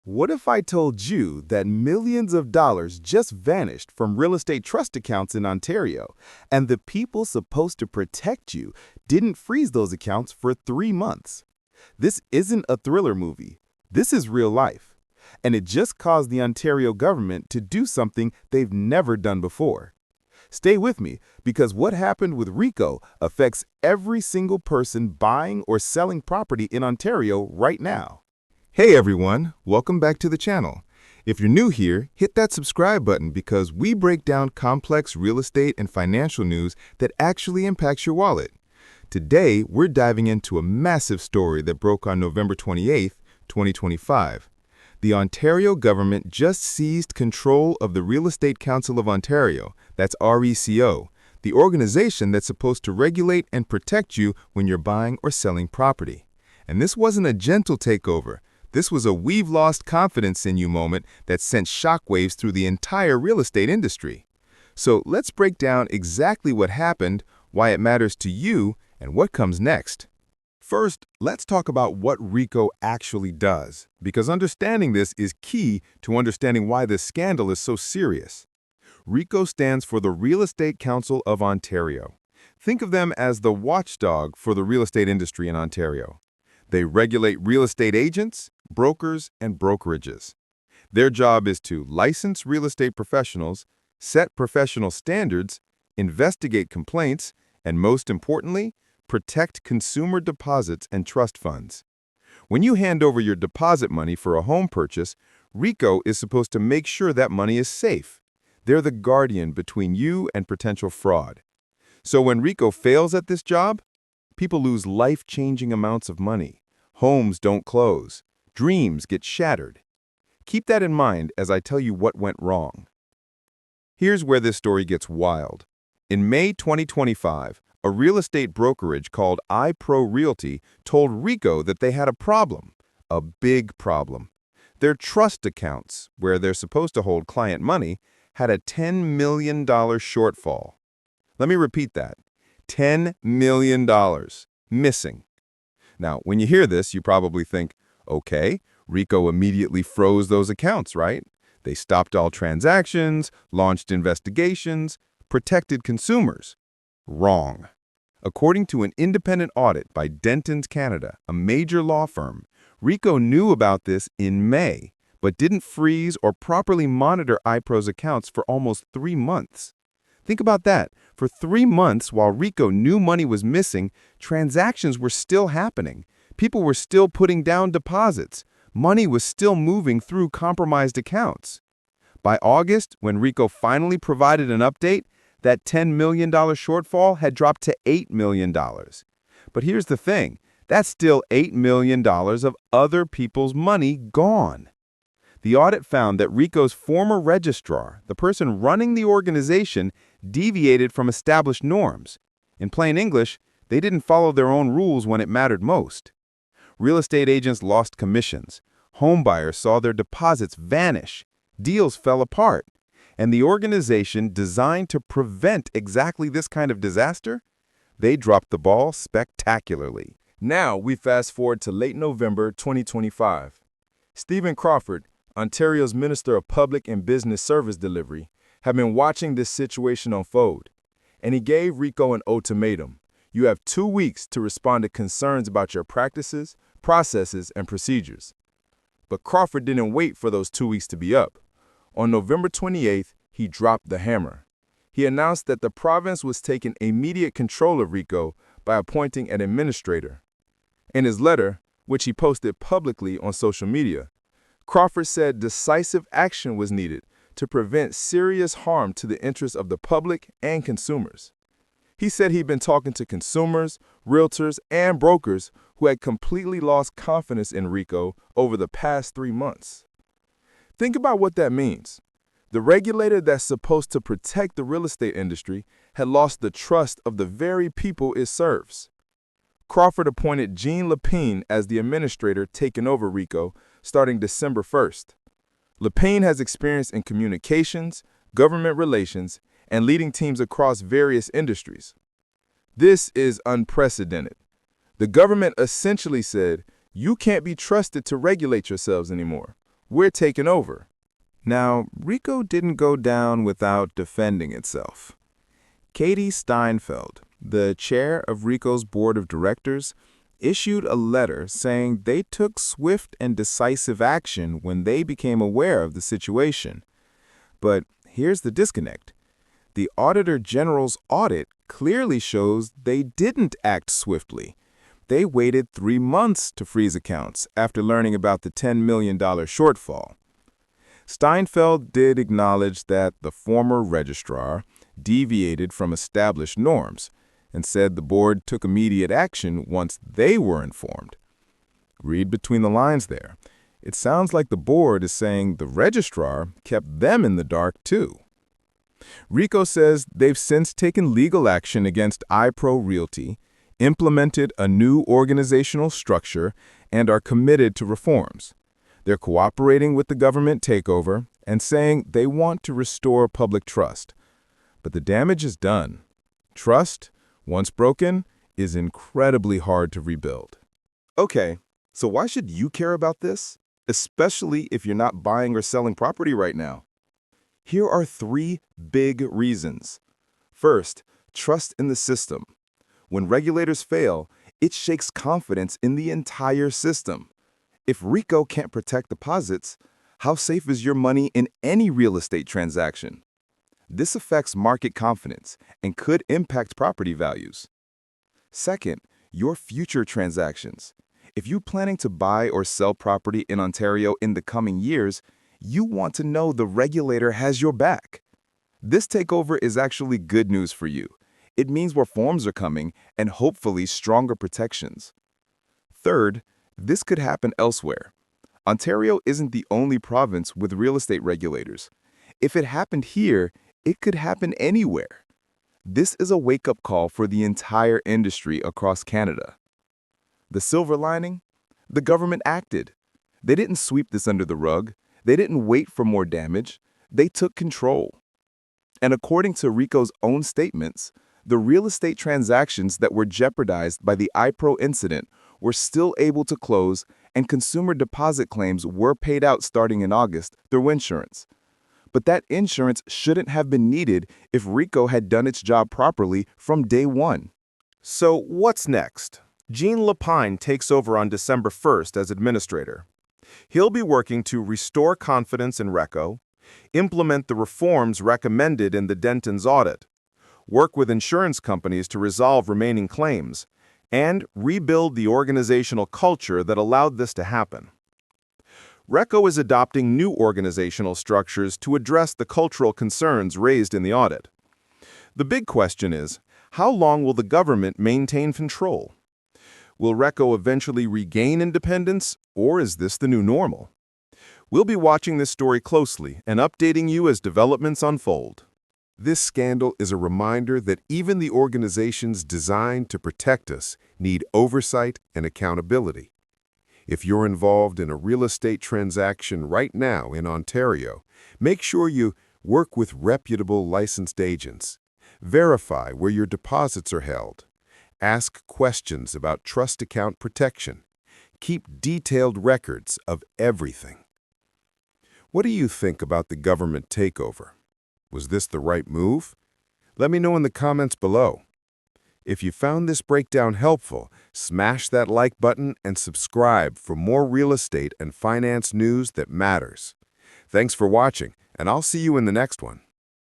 What if I told you that millions of dollars just vanished from real estate trust accounts in Ontario, and the people supposed to protect you didn't freeze those accounts for 3 months? This isn't a thriller movie. This is real life. And it just caused the Ontario government to do something they've never done before. Stay with me, because what happened with RECO affects every single person buying or selling property in Ontario right now. Hey everyone, welcome back to the channel. If you're new here, hit that subscribe button because we break down complex real estate and financial news that actually impacts your wallet. Today, we're diving into a massive story that broke on November 28, 2025. The Ontario government just seized control of the Real Estate Council of Ontario, that's RECO, the organization that's supposed to regulate and protect you when you're buying or selling property. And this wasn't a gentle takeover. This was a "we've lost confidence in you" moment that sent shockwaves through the entire real estate industry. So let's break down exactly what happened, why it matters to you, and what comes next. First, let's talk about what RECO actually does, because understanding this is key to understanding why this scandal is so serious. RECO stands for the Real Estate Council of Ontario. Think of them as the watchdog for the real estate industry in Ontario. They regulate real estate agents, brokers, and brokerages. Their job is to license real estate professionals, set professional standards, investigate complaints, and most importantly, protect consumer deposits and trust funds. When you hand over your deposit money for a home purchase, RECO is supposed to make sure that money is safe. They're the guardian between you and potential fraud. So when RECO fails at this job, people lose life-changing amounts of money. Homes don't close. Dreams get shattered. Keep that in mind as I tell you what went wrong. Here's where this story gets wild. In May 2025, a real estate brokerage called iPro Realty told RECO that they had a problem, a big problem. Their trust accounts, where they're supposed to hold client money, had a $10 million shortfall. Let me repeat that. $10 million missing. Now, when you hear this, you probably think, okay, RECO immediately froze those accounts, right? They stopped all transactions, launched investigations, protected consumers. Wrong. According to an independent audit by Dentons Canada, a major law firm, RECO knew about this in May, but didn't freeze or properly monitor iPro's accounts for almost 3 months. Think about that. For 3 months, while RECO knew money was missing, transactions were still happening. People were still putting down deposits. Money was still moving through compromised accounts. By August, when RECO finally provided an update, that $10 million shortfall had dropped to $8 million. But here's the thing. That's still $8 million of other people's money gone. The audit found that RECO's former registrar, the person running the organization, deviated from established norms. In plain English, they didn't follow their own rules when it mattered most. Real estate agents lost commissions. Home buyers saw their deposits vanish. Deals fell apart. And the organization designed to prevent exactly this kind of disaster, they dropped the ball spectacularly. Now we fast forward to late November 2025. Stephen Crawford, Ontario's Minister of Public and Business Service Delivery, have been watching this situation unfold, and he gave RECO an ultimatum. You have 2 weeks to respond to concerns about your practices, processes, and procedures. But Crawford didn't wait for those 2 weeks to be up. On November 28th, he dropped the hammer. He announced that the province was taking immediate control of RECO by appointing an administrator. In his letter, which he posted publicly on social media, Crawford said decisive action was needed to prevent serious harm to the interests of the public and consumers. He said he'd been talking to consumers, realtors, and brokers who had completely lost confidence in RECO over the past 3 months. Think about what that means. The regulator that's supposed to protect the real estate industry had lost the trust of the very people it serves. Crawford appointed Jean Lapine as the administrator taking over RECO starting December 1st. Lapine has experience in communications, government relations, and leading teams across various industries. This is unprecedented. The government essentially said, you can't be trusted to regulate yourselves anymore. we're taking over. Now, RECO didn't go down without defending itself. Katie Steinfeld, the chair of RECO's board of directors, issued a letter saying they took swift and decisive action when they became aware of the situation. But here's the disconnect. The Auditor General's audit clearly shows they didn't act swiftly. They waited 3 months to freeze accounts after learning about the $10 million shortfall. Steinfeld did acknowledge that the former registrar deviated from established norms and said the board took immediate action once they were informed. Read between the lines there. It sounds like the board is saying the registrar kept them in the dark too. RECO says they've since taken legal action against iPro Realty, implemented a new organizational structure, and are committed to reforms. They're cooperating with the government takeover and saying they want to restore public trust. But the damage is done. Trust, once broken, is incredibly hard to rebuild. Okay, so why should you care about this? Especially if you're not buying or selling property right now. Here are 3 big reasons. First, trust in the system. When regulators fail, it shakes confidence in the entire system. If RECO can't protect deposits, how safe is your money in any real estate transaction? This affects market confidence and could impact property values. Second, your future transactions. If you're planning to buy or sell property in Ontario in the coming years, you want to know the regulator has your back. This takeover is actually good news for you. It means reforms are coming and hopefully stronger protections. Third, this could happen elsewhere. Ontario isn't the only province with real estate regulators. If it happened here, it could happen anywhere. This is a wake-up call for the entire industry across Canada. The silver lining? The government acted. They didn't sweep this under the rug. They didn't wait for more damage. They took control. And according to RECO's own statements, the real estate transactions that were jeopardized by the iPro incident were still able to close, and consumer deposit claims were paid out starting in August through insurance. But that insurance shouldn't have been needed if RECO had done its job properly from day one. So what's next? Jean Lapine takes over on December 1st as administrator. He'll be working to restore confidence in RECO, implement the reforms recommended in the Denton's audit, work with insurance companies to resolve remaining claims, and rebuild the organizational culture that allowed this to happen. RECO is adopting new organizational structures to address the cultural concerns raised in the audit. The big question is, how long will the government maintain control? Will RECO eventually regain independence, or is this the new normal? We'll be watching this story closely and updating you as developments unfold. This scandal is a reminder that even the organizations designed to protect us need oversight and accountability. If you're involved in a real estate transaction right now in Ontario, make sure you work with reputable licensed agents. Verify where your deposits are held. Ask questions about trust account protection. Keep detailed records of everything. What do you think about the government takeover? Was this the right move? Let me know in the comments below. If you found this breakdown helpful, smash that like button and subscribe for more real estate and finance news that matters. Thanks for watching, and I'll see you in the next one.